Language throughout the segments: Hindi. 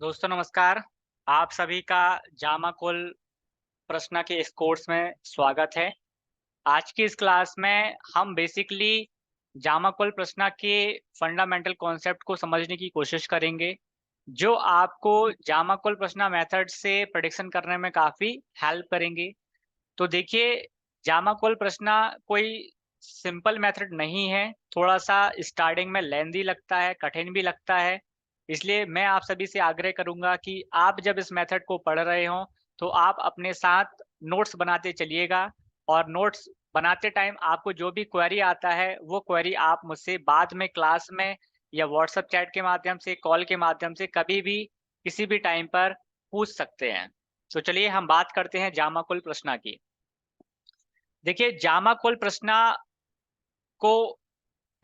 दोस्तों नमस्कार। आप सभी का जामा कुल प्रश्न के इस कोर्स में स्वागत है। आज की इस क्लास में हम बेसिकली जामा कुल प्रश्न के फंडामेंटल कॉन्सेप्ट को समझने की कोशिश करेंगे, जो आपको जामा कुल प्रश्न मेथड से प्रेडिक्शन करने में काफ़ी हेल्प करेंगे। तो देखिए, जामा कुल प्रश्न कोई सिंपल मेथड नहीं है, थोड़ा-सा स्टार्टिंग में लेंदी लगता है, कठिन भी लगता है। इसलिए मैं आप सभी से आग्रह करूँगा कि आप जब इस मेथड को पढ़ रहे हों, तो आप अपने साथ नोट्स बनाते चलिएगा और नोट्स बनाते टाइम आपको जो भी क्वेरी आता है, वो क्वेरी आप मुझसे बाद में क्लास में या व्हाट्सएप चैट के माध्यम से, कॉल के माध्यम से कभी भी, किसी भी टाइम पर पूछ सकते हैं। तो चलिए हम बात करते हैं जामा कुल प्रश्न की। देखिए, जामा कुल प्रश्न को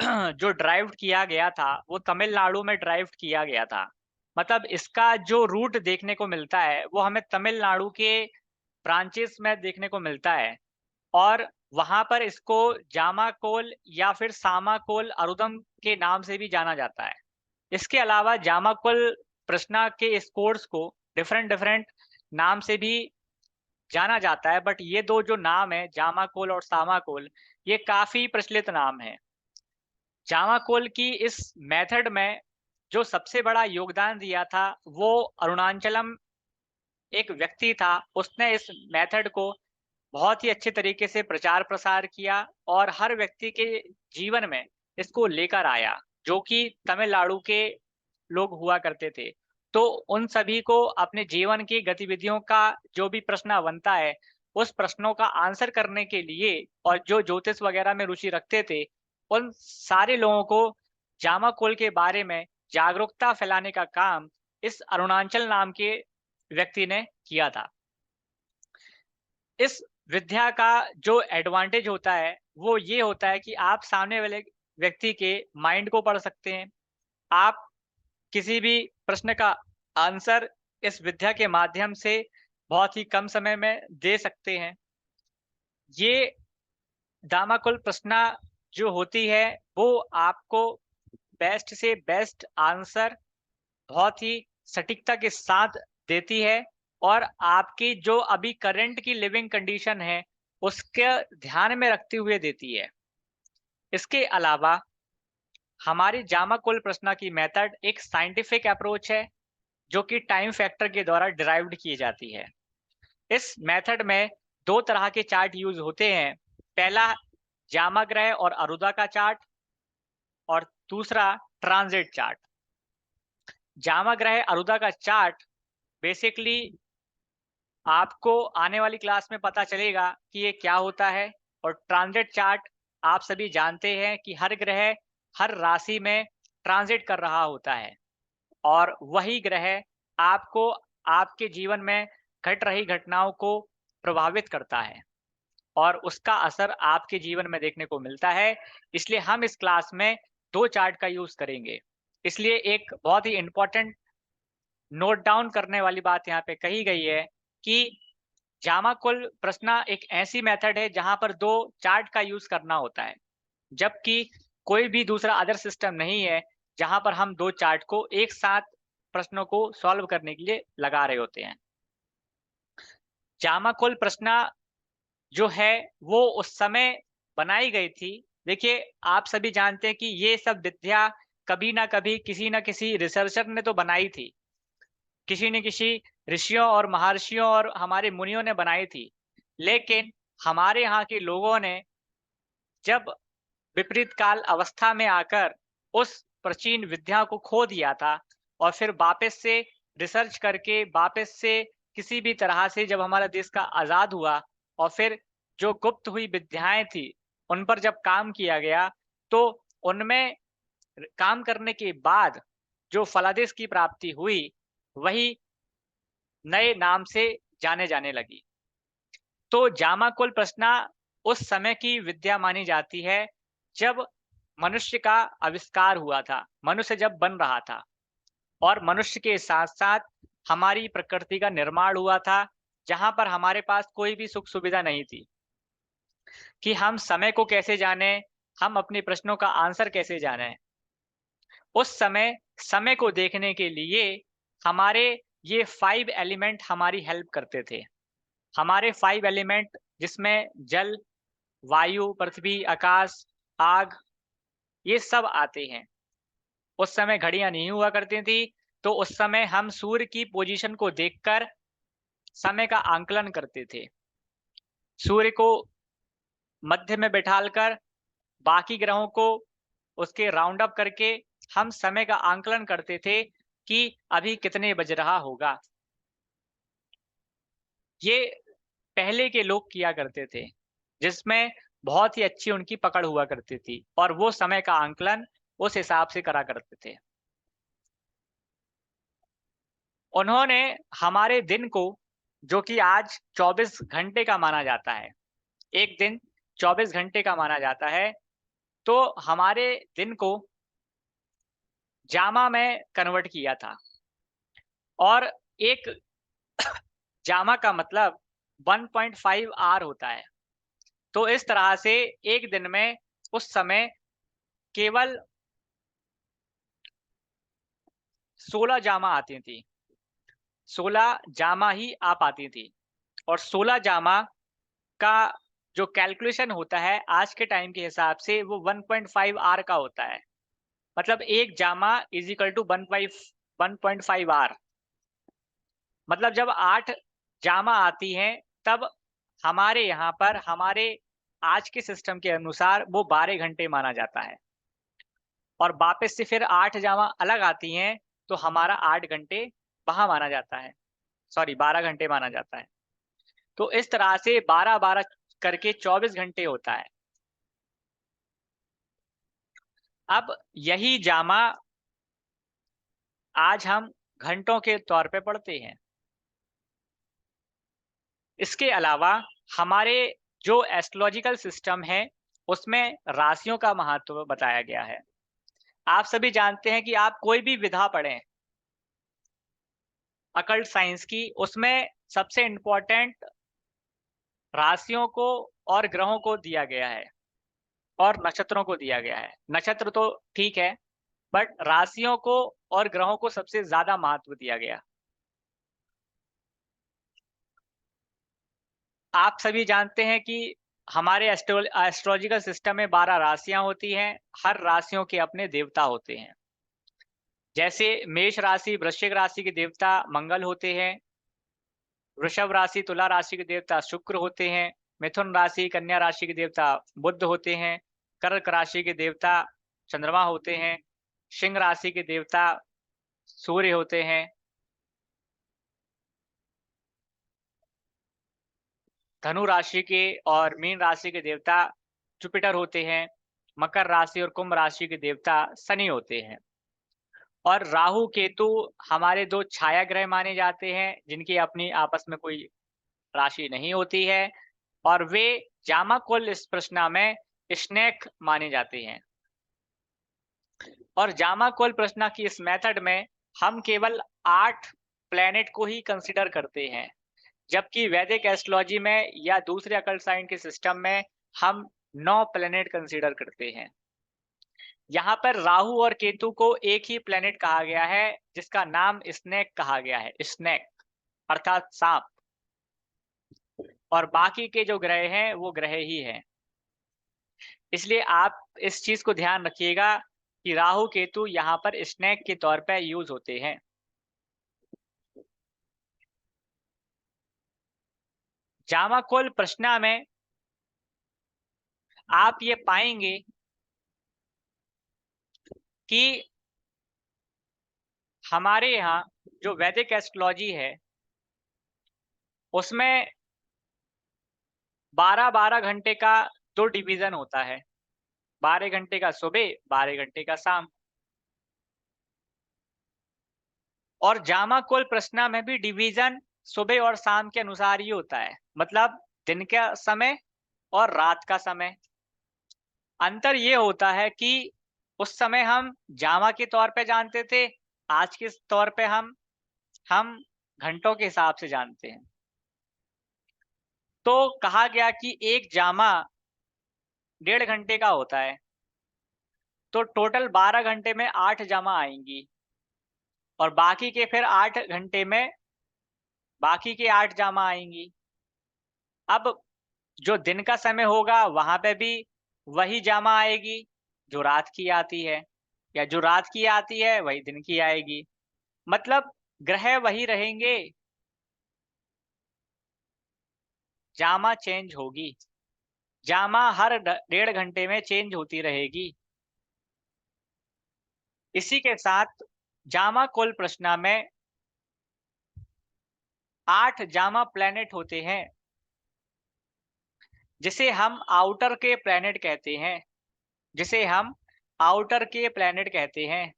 जो ड्राइव्ड किया गया था, वो तमिलनाडु में ड्राइव्ड किया गया था। मतलब इसका जो रूट देखने को मिलता है, वो हमें तमिलनाडु के ब्रांचेस में देखने को मिलता है और वहाँ पर इसको जामाकोल या फिर सामाकोल अरुदम के नाम से भी जाना जाता है। इसके अलावा जामाकुल प्रश्न के इस कोर्स को डिफरेंट-डिफरेंट नाम से भी जाना जाता है, बट ये 2 जो नाम है, जामाकोल और सामाकोल, ये काफ़ी प्रचलित नाम हैं। जामाकोल की इस मेथड में जो सबसे बड़ा योगदान दिया था, वो अरुणाचलम एक व्यक्ति था। उसने इस मेथड को बहुत ही अच्छे तरीके से प्रचार-प्रसार किया और हर व्यक्ति के जीवन में इसको लेकर आया, जो कि तमिलनाडु के लोग हुआ करते थे। तो उन सभी को अपने जीवन की गतिविधियों का जो भी प्रश्न बनता है, उस प्रश्नों का आंसर करने के लिए और जो ज्योतिष वगैरह में रुचि रखते थे, उन सारे लोगों को जामाकुल के बारे में जागरूकता फैलाने का काम इस अरुणाचल नाम के व्यक्ति ने किया था। इस विद्या का जो एडवांटेज होता है, वो ये होता है कि आप सामने वाले व्यक्ति के माइंड को पढ़ सकते हैं। आप किसी भी प्रश्न का आंसर इस विद्या के माध्यम से बहुत ही कम समय में दे सकते हैं। ये दामाकुल प्रश्न जो होती है, वो आपको बेस्ट से बेस्ट आंसर बहुत ही सटीकता के साथ देती है और आपकी जो अभी करंट की लिविंग कंडीशन है, उसके ध्यान में रखते हुए देती है। इसके अलावा हमारी जामा कुल प्रश्न की मेथड एक साइंटिफिक अप्रोच है, जो कि टाइम फैक्टर के द्वारा डिराइव्ड की जाती है। इस मेथड में 2 तरह के चार्ट यूज़ होते हैं। पहला जामा ग्रह और अरुदा का चार्ट और दूसरा ट्रांजिट चार्ट। जामा ग्रह अरुदा का चार्ट बेसिकली आपको आने वाली क्लास में पता चलेगा कि ये क्या होता है और ट्रांजिट चार्ट आप सभी जानते हैं कि हर ग्रह हर राशि में ट्रांजिट कर रहा होता है और वही ग्रह आपको आपके जीवन में घट रही घटनाओं को प्रभावित करता है और उसका असर आपके जीवन में देखने को मिलता है। इसलिए हम इस क्लास में 2 चार्ट का यूज़ करेंगे। इसलिए एक बहुत ही इम्पोर्टेंट नोट डाउन करने वाली बात यहाँ पे कही गई है कि जामा कुल प्रश्न एक ऐसी मेथड है जहाँ पर 2 चार्ट का यूज़ करना होता है, जबकि कोई भी दूसरा अदर सिस्टम नहीं है, जहाँ पर हम 2 चार्ट को एक साथ प्रश्नों को सॉल्व करने के लिए लगा रहे होते हैं। जामा कुल प्रश्न जो है, वो उस समय बनाई गई थी। देखिए, आप सभी जानते हैं कि ये सब विद्या कभी न कभी किसी न किसी रिसर्चर ने तो बनाई थी। किसी न किसी ऋषियों और महर्षियों और हमारे मुनियों ने बनाई थी। लेकिन हमारे यहाँ के लोगों ने जब विपरीत काल अवस्था में आकर उस प्राचीन विद्या को खो दिया था और फिर वापस से रिसर्च करके वापस से किसी भी तरह से जब हमारा देश का आज़ाद हुआ और फिर जो गुप्त हुई विद्याएँ थी, उन पर जब काम किया गया, तो उनमें काम करने के बाद जो फलादेश की प्राप्ति हुई, वही नए नाम से जाने जाने लगी। तो जामाकुल प्रश्न उस समय की विद्या मानी जाती है, जब मनुष्य का आविष्कार हुआ था, मनुष्य जब बन रहा था और मनुष्य के साथ-साथ हमारी प्रकृति का निर्माण हुआ था, जहाँ पर हमारे पास कोई भी सुख-सुविधा नहीं थी कि हम समय को कैसे जानें, हम अपने प्रश्नों का आंसर कैसे जानें। उस समय, समय को देखने के लिए हमारे ये 5 एलिमेंट हमारी हेल्प करते थे। हमारे 5 एलिमेंट जिसमें जल, वायु, पृथ्वी, आकाश, आग, ये सब आते हैं। उस समय घड़ियां नहीं हुआ करती थी, तो उस समय हम सूर्य की पोजीशन को देखकर समय का आंकलन करते थे। सूर्य को मध्य में बैठालकर बाकी ग्रहों को उसके राउंड अप करके हम समय का आंकलन करते थे कि अभी कितने बज रहा होगा। ये पहले के लोग किया करते थे, जिसमें बहुत ही अच्छी उनकी पकड़ हुआ करती थी और वो समय का आंकलन उस हिसाब से करा करते थे। उन्होंने हमारे दिन को, जो कि आज 24 घंटे का माना जाता है, एक दिन 24 घंटे का माना जाता है, तो हमारे दिन को जामा में कन्वर्ट किया था। और एक जामा का मतलब 1.5 आवर होता है। तो इस तरह से एक दिन में उस समय केवल 16 जामा आती थी। 16 जामा ही आ पाती थी और 16 जामा का जो कैलकुलेशन होता है आज के टाइम के हिसाब से वो 1.5 आवर का होता है। मतलब एक जामा इज इक्वल टू 1.5 आवर। मतलब जब 8 जामा आती हैं तब हमारे यहाँ पर हमारे आज के सिस्टम के अनुसार वो 12 घंटे माना जाता है। और वापस से फिर 8 जामा अलग आती हैं तो हमारा 8 घंटे वहाँ माना जाता है, सॉरी 12 घंटे माना जाता है। तो इस तरह से 12-12 करके 24 घंटे होता है। अब यही जामा आज हम घंटों के तौर पे पढ़ते हैं। इसके अलावा हमारे जो एस्ट्रोलॉजिकल सिस्टम है उसमें राशियों का महत्व बताया गया है। आप सभी जानते हैं कि आप कोई भी विधा पढ़ें अकल्ट साइंस की, उसमें सबसे इम्पोर्टेंट राशियों को और ग्रहों को दिया गया है और नक्षत्रों को दिया गया है। नक्षत्र तो ठीक है, बट राशियों को और ग्रहों को सबसे ज्यादा महत्व दिया गया। आप सभी जानते हैं कि हमारे एस्ट्रोलॉजिकल सिस्टम में 12 राशियां होती हैं। हर राशियों के अपने देवता होते हैं। जैसे मेष राशि, वृश्चिक राशि के देवता मंगल होते हैं। वृषभ राशि, तुला राशि के देवता शुक्र होते हैं। मिथुन राशि, कन्या राशि के देवता बुध होते हैं। कर्क राशि के देवता चंद्रमा होते हैं। सिंह राशि के देवता सूर्य होते हैं। धनु राशि के और मीन राशि के देवता जुपिटर होते हैं। मकर राशि और कुंभ राशि के देवता शनि होते हैं। और राहु केतु हमारे 2 छाया ग्रह माने जाते हैं, जिनकी अपनी आपस में कोई राशि नहीं होती है और वे जामाकुल इस प्रश्न में स्नेक माने जाते हैं। और जामाकुल प्रश्न की इस मेथड में हम केवल 8 प्लेनेट को ही कंसीडर करते हैं, जबकि वैदिक एस्ट्रोलॉजी में या दूसरे अकल्ट साइंस के सिस्टम में हम 9 प्लेनेट कंसीडर करते हैं। यहाँ पर राहु और केतु को एक ही प्लेनेट कहा गया है, जिसका नाम स्नेक कहा गया है, स्नेक अर्थात सांप। और बाकी के जो ग्रह हैं वो ग्रह ही हैं। इसलिए आप इस चीज को ध्यान रखिएगा कि राहु केतु यहाँ पर स्नेक के तौर पर यूज होते हैं। जामाकुल प्रश्न में आप ये पाएंगे कि हमारे यहाँ जो वैदिक एस्ट्रोलॉजी है उसमें 12-12 घंटे का 2 डिवीजन होता है। 12 घंटे का सुबह, 12 घंटे का शाम। और जामाकुल प्रश्न में भी डिवीजन सुबह और शाम के अनुसार ही होता है, मतलब दिन का समय और रात का समय। अंतर ये होता है कि उस समय हम जामा के तौर पे जानते थे, आज के तौर पे हम घंटों के हिसाब से जानते हैं। तो कहा गया कि एक जामा 1.5 घंटे का होता है, तो टोटल 12 घंटे में 8 जामा आएंगी। और बाकी के फिर 8 घंटे में बाकी के 8 जामा आएंगी। अब जो दिन का समय होगा वहां पे भी वही जामा आएगी जो रात की आती है, या जो रात की आती है वही दिन की आएगी। मतलब ग्रह वही रहेंगे, जामा चेंज होगी। जामा हर 1.5 घंटे में चेंज होती रहेगी। इसी के साथ जामा कुल प्रश्न में 8 जामा प्लैनेट होते हैं, जिसे हम आउटर के प्लैनेट कहते हैं, जिसे हम आउटर के प्लैनेट कहते हैं।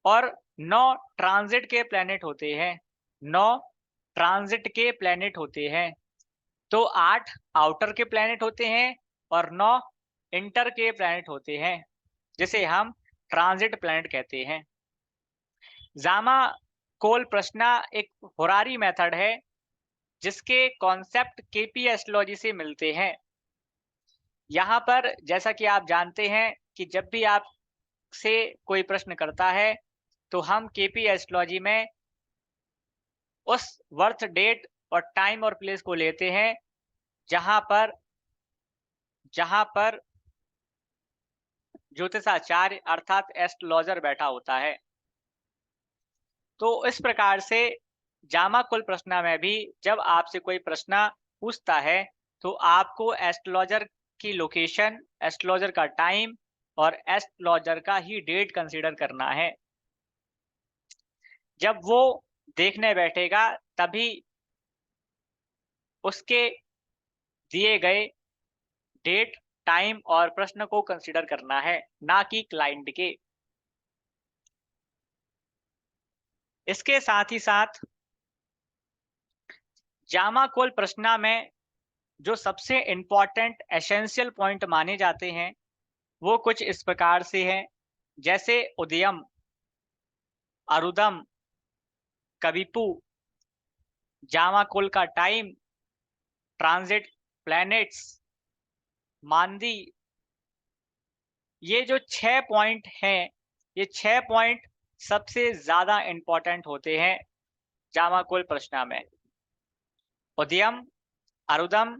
और 9 ट्रांजिट के प्लैनेट होते हैं, 9 ट्रांजिट के प्लैनेट होते हैं। तो 8 आउटर के प्लैनेट होते हैं और 9 इंटर के प्लैनेट होते हैं, जिसे हम ट्रांजिट प्लैनेट कहते हैं। जामा कोल प्रश्न एक होरारी मेथड है जिसके कॉन्सेप्ट केपी एस्ट्रोलॉजी से मिलते हैं। यहाँ पर जैसा कि आप जानते हैं कि जब भी आपसे कोई प्रश्न करता है तो हम केपी एस्ट्रोलॉजी में उस बर्थ डेट और टाइम और प्लेस को लेते हैं जहाँ पर ज्योतिषाचार्य अर्थात एस्ट्रोलॉजर बैठा होता है। तो इस प्रकार से जामा कुल प्रश्न में भी जब आपसे कोई प्रश्न पूछता है तो आपको एस्ट्रोलॉजर की लोकेशन, एस्ट्रोलॉजर का टाइम और एस्ट्रोलॉजर का ही डेट कंसीडर करना है। जब वो देखने बैठेगा तभी उसके दिए गए डेट, टाइम और प्रश्न को कंसीडर करना है, ना कि क्लाइंट के। इसके साथ ही साथ जामा कोल प्रश्न में जो सबसे इंपॉर्टेंट एसेंशियल पॉइंट माने जाते हैं वो कुछ इस प्रकार से हैं, जैसे उदयम, अरुदम, कविपु, जामा कुल का टाइम, ट्रांजिट प्लैनेट्स, मांदी। ये जो 6 पॉइंट हैं, ये 6 पॉइंट सबसे ज्यादा इंपॉर्टेंट होते हैं जामा कुल प्रश्न में। उदयम, अरुदम,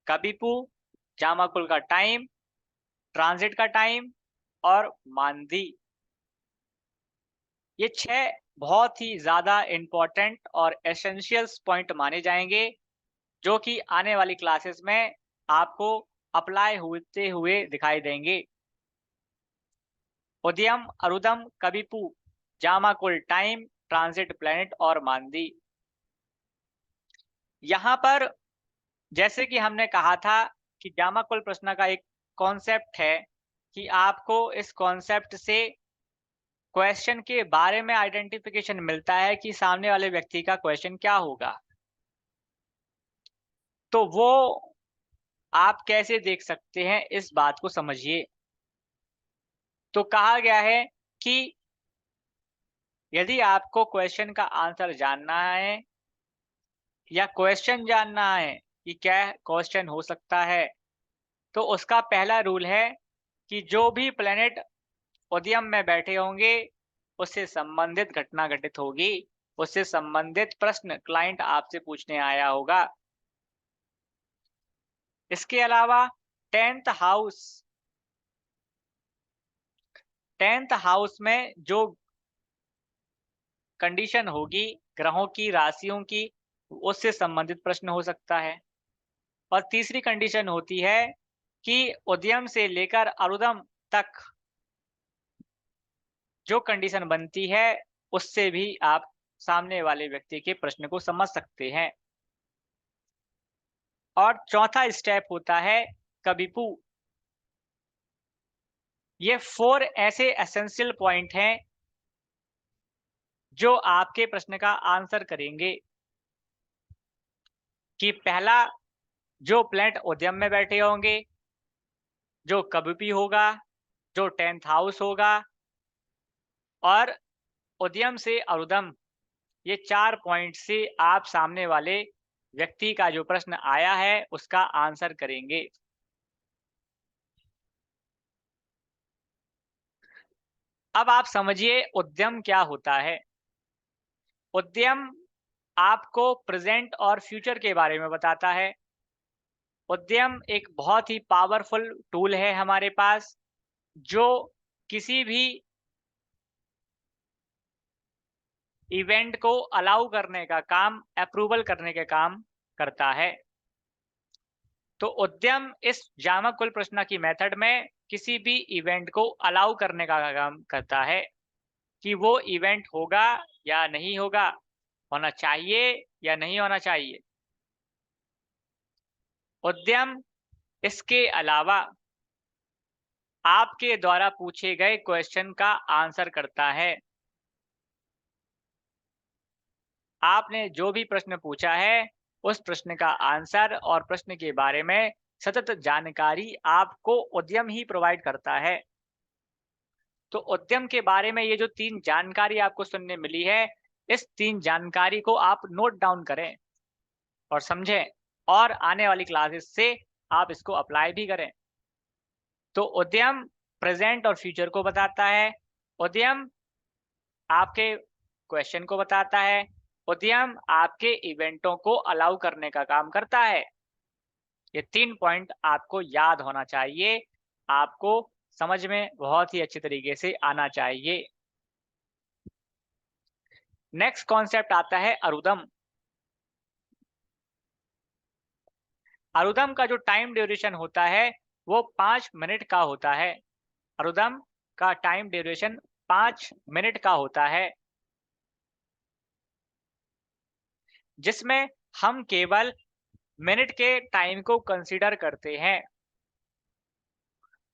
कविपु, जामा कुल का टाइम, ट्रांजिट का टाइम और मांदी। ये 6 बहुत ही ज्यादा इंपॉर्टेंट और एसेंशियल्स पॉइंट माने जाएंगे, जो कि आने वाली क्लासेस में आपको अप्लाई होते हुए दिखाई देंगे। उदयम, अरुदम, कविपु, जामा कुल टाइम, ट्रांजिट प्लैनेट और मांदी। यहाँ पर जैसे कि हमने कहा था कि जामा कुल प्रश्न का एक कॉन्सेप्ट है कि आपको इस कॉन्सेप्ट से क्वेश्चन के बारे में आइडेंटिफिकेशन मिलता है कि सामने वाले व्यक्ति का क्वेश्चन क्या होगा। तो वो आप कैसे देख सकते हैं, इस बात को समझिए। तो कहा गया है कि यदि आपको क्वेश्चन का आंसर जानना है या क्वेश्चन जानना है कि क्या क्वेश्चन हो सकता है, तो उसका पहला रूल है कि जो भी प्लेनेट उदयम में बैठे होंगे उससे संबंधित घटना घटित होगी, उससे संबंधित प्रश्न क्लाइंट आपसे पूछने आया होगा। इसके अलावा 10th हाउस, 10th हाउस में जो कंडीशन होगी ग्रहों की, राशियों की, उससे संबंधित प्रश्न हो सकता है। और तीसरी कंडीशन होती है कि उदयम से लेकर अरुदम तक जो कंडीशन बनती है उससे भी आप सामने वाले व्यक्ति के प्रश्न को समझ सकते हैं। और चौथा स्टेप होता है कविपु। ये 4 ऐसे एसेंशियल पॉइंट हैं जो आपके प्रश्न का आंसर करेंगे कि पहला, जो प्लैनेट उदयम में बैठे होंगे, जो कविपी होगा, जो 10th हाउस होगा और उदयम से अरुदम। ये 4 पॉइंट से आप सामने वाले व्यक्ति का जो प्रश्न आया है उसका आंसर करेंगे। अब आप समझिए उद्यम क्या होता है। उद्यम आपको प्रेजेंट और फ्यूचर के बारे में बताता है। उद्यम एक बहुत ही पावरफुल टूल है हमारे पास, जो किसी भी इवेंट को अलाउ करने का काम, अप्रूवल करने का काम करता है। तो उद्यम इस जामा कुल प्रश्न की मेथड में किसी भी इवेंट को अलाउ करने का काम करता है कि वो इवेंट होगा या नहीं होगा, होना चाहिए या नहीं होना चाहिए। उद्यम इसके अलावा आपके द्वारा पूछे गए क्वेश्चन का आंसर करता है। आपने जो भी प्रश्न पूछा है, उस प्रश्न का आंसर और प्रश्न के बारे में सतत जानकारी आपको उद्यम ही प्रोवाइड करता है। तो उद्यम के बारे में ये जो 3 जानकारी आपको सुनने मिली है, इस 3 जानकारी को आप नोट डाउन करें और समझें, और आने वाली क्लासेस से आप इसको अप्लाई भी करें। तो उद्यम प्रेजेंट और फ्यूचर को बताता है। उद्यम आपके क्वेश्चन को बताता है। उद्यम आपके इवेंटों को अलाउ करने का काम करता है। ये 3 पॉइंट आपको याद होना चाहिए, आपको समझ में बहुत ही अच्छे तरीके से आना चाहिए। नेक्स्ट कॉन्सेप्ट आता है अरुदम। अरुदम का जो टाइम ड्यूरेशन होता है, वो 5 मिनट का होता है। अरुदम का टाइम ड्यूरेशन 5 मिनट का होता है, जिसमें हम केवल मिनट के टाइम को कंसीडर करते हैं।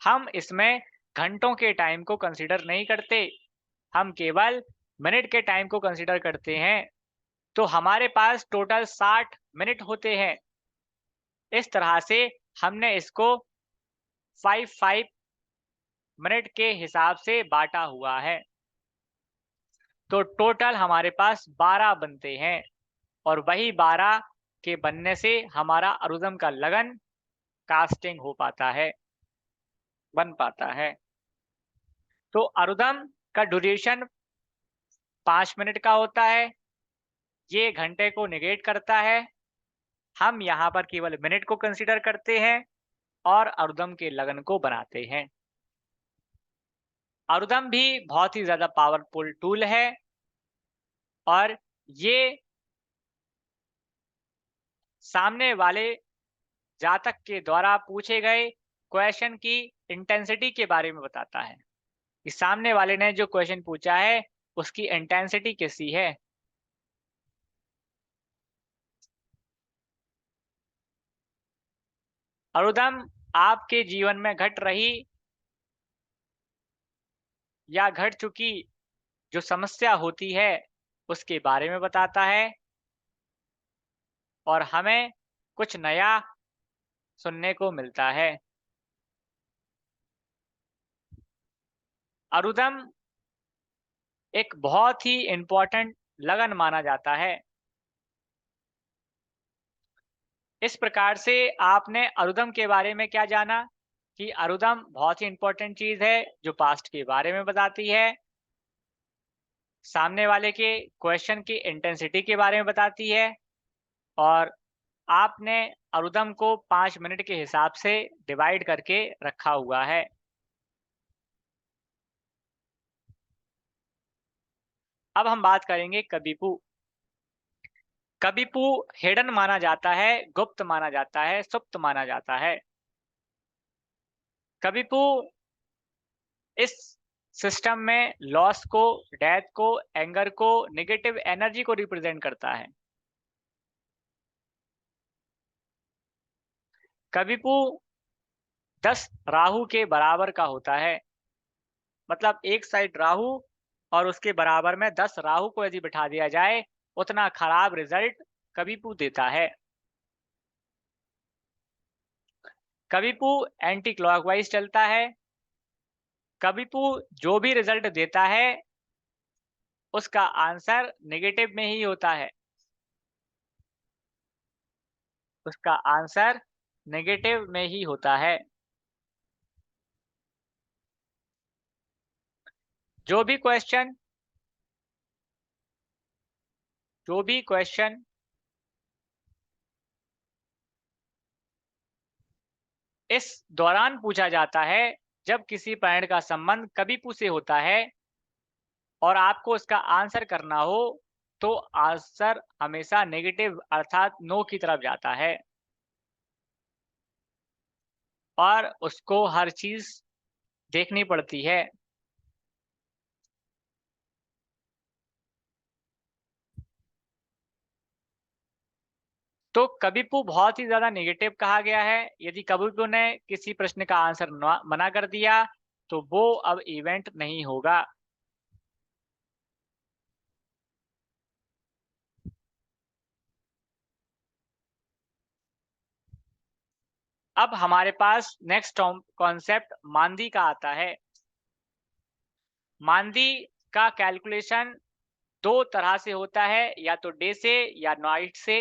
हम इसमें घंटों के टाइम को कंसीडर नहीं करते, हम केवल मिनट के टाइम को कंसीडर करते हैं। तो हमारे पास टोटल 60 मिनट होते हैं। इस तरह से हमने इसको 5-5 मिनट के हिसाब से बांटा हुआ है। तो टोटल हमारे पास 12 बनते हैं, और वही 12 के बनने से हमारा अरुदम का लगन कास्टिंग हो पाता है, बन पाता है। तो अरुदम का ड्यूरेशन 5 मिनट का होता है। ये घंटे को नेगेट करता है। हम यहाँ पर केवल मिनट को कंसीडर करते हैं और अरुदम के लगन को बनाते हैं। अरुदम भी बहुत ही ज़्यादा पावरफुल टूल है, और ये सामने वाले जातक के द्वारा पूछे गए क्वेश्चन की इंटेंसिटी के बारे में बताता है कि सामने वाले ने जो क्वेश्चन पूछा है, उसकी इंटेंसिटी कैसी है। अरुदम आपके जीवन में घट रही या घट चुकी जो समस्या होती है, उसके बारे में बताता है, और हमें कुछ नया सुनने को मिलता है। अरुदम एक बहुत ही इम्पोर्टेंट लगन माना जाता है। इस प्रकार से आपने अरुदम के बारे में क्या जाना कि अरुदम बहुत ही इम्पोर्टेंट चीज़ है, जो पास्ट के बारे में बताती है, सामने वाले के क्वेश्चन की इंटेंसिटी के बारे में बताती है, और आपने अरुदम को 5 मिनट के हिसाब से डिवाइड करके रखा हुआ है। अब हम बात करेंगे कबिपु। कबिपु हिडन माना जाता है, गुप्त माना जाता है, सुप्त माना जाता है। कबिपु इस सिस्टम में लॉस को, डेथ को, एंगर को, नेगेटिव एनर्जी को रिप्रेजेंट करता है। कबिपु 10 राहु के बराबर का होता है। मतलब एक साइड राहु और उसके बराबर में 10 राहु को यदि बिठा दिया जाए, उतना खराब रिजल्ट कबिपु देता है। कबिपु एंटी क्लॉकवाइज चलता है। कबिपु जो भी रिजल्ट देता है, उसका आंसर नेगेटिव में ही होता है। उसका आंसर नेगेटिव में ही होता है। जो भी क्वेश्चन इस दौरान पूछा जाता है जब किसी प्लैनेट का संबंध कभी से होता है और आपको उसका आंसर करना हो, तो आंसर हमेशा नेगेटिव अर्थात नो की तरफ जाता है और उसको हर चीज देखनी पड़ती है। तो कबिपु बहुत ही ज्यादा नेगेटिव कहा गया है। यदि कबिपु ने किसी प्रश्न का आंसर मना कर दिया तो वो अब इवेंट नहीं होगा। अब हमारे पास नेक्स्ट कॉन्सेप्ट मांदी का आता है। मांदी का कैलकुलेशन दो तरह से होता है, या तो डे से या नाइट से,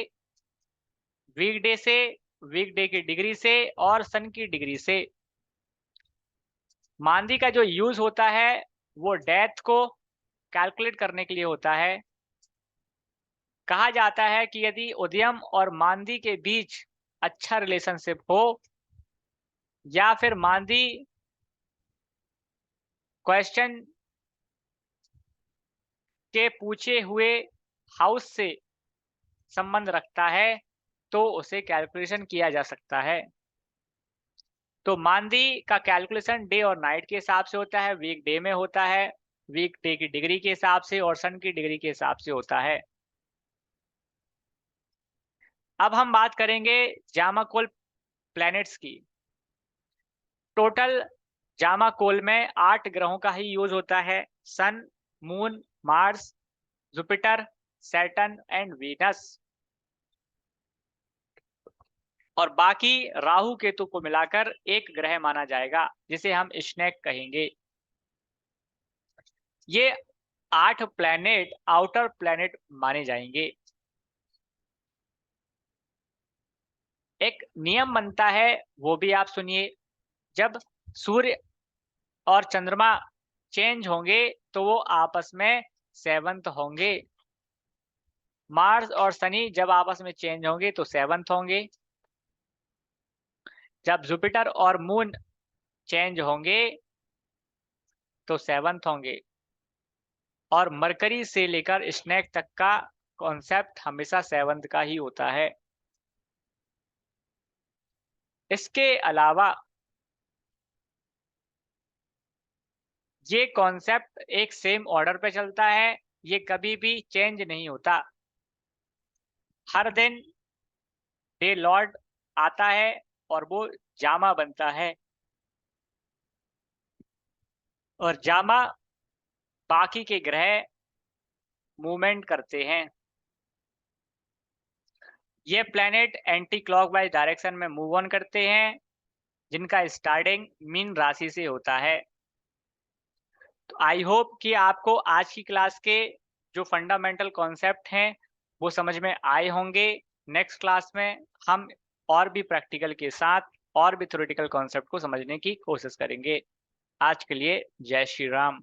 वीकडे से, वीकडे की डिग्री से और सन की डिग्री से। मांदी का जो यूज होता है वो डेथ को कैलकुलेट करने के लिए होता है। कहा जाता है कि यदि उदयम और मांदी के बीच अच्छा रिलेशनशिप हो, या फिर मांदी क्वेश्चन के पूछे हुए हाउस से संबंध रखता है, तो उसे कैलकुलेशन किया जा सकता है। तो मांदी का कैलकुलेशन डे और नाइट के हिसाब से होता है, वीक डे में होता है, वीक डे की डिग्री के हिसाब से और सन की डिग्री के हिसाब से होता है। अब हम बात करेंगे जामाकोल प्लैनेट्स की। टोटल जामाकोल में 8 ग्रहों का ही यूज होता है: sun, moon, Mars, Jupiter, Saturn and Venus. और बाकी राहु केतु को मिलाकर एक ग्रह माना जाएगा जिसे हम स्नेक कहेंगे। ये 8 प्लैनेट आउटर प्लैनेट माने जाएंगे। एक नियम बनता है, वो भी आप सुनिए। जब सूर्य और चंद्रमा चेंज होंगे तो वो आपस में सेवंथ होंगे। मार्स और शनि जब आपस में चेंज होंगे तो सेवंथ होंगे। जब जुपिटर और मून चेंज होंगे तो सेवंथ होंगे। और मरकरी से लेकर स्नेक तक का कॉन्सेप्ट हमेशा सेवंथ का ही होता है। इसके अलावा ये कॉन्सेप्ट एक सेम ऑर्डर पे चलता है, ये कभी भी चेंज नहीं होता। हर दिन डे लॉर्ड आता है और वो जामा बनता है, और जामा बाकी के ग्रह मूवमेंट करते हैं। ये प्लेनेट एंटी क्लॉकवाइज डायरेक्शन में मूव ऑन करते हैं, जिनका स्टार्टिंग मीन राशि से होता है। तो आई होप कि आपको आज की क्लास के जो फंडामेंटल कॉन्सेप्ट हैं वो समझ में आए होंगे। नेक्स्ट क्लास में हम और भी प्रैक्टिकल के साथ और भी थ्योरेटिकल कॉन्सेप्ट को समझने की कोशिश करेंगे। आज के लिए जय श्री राम।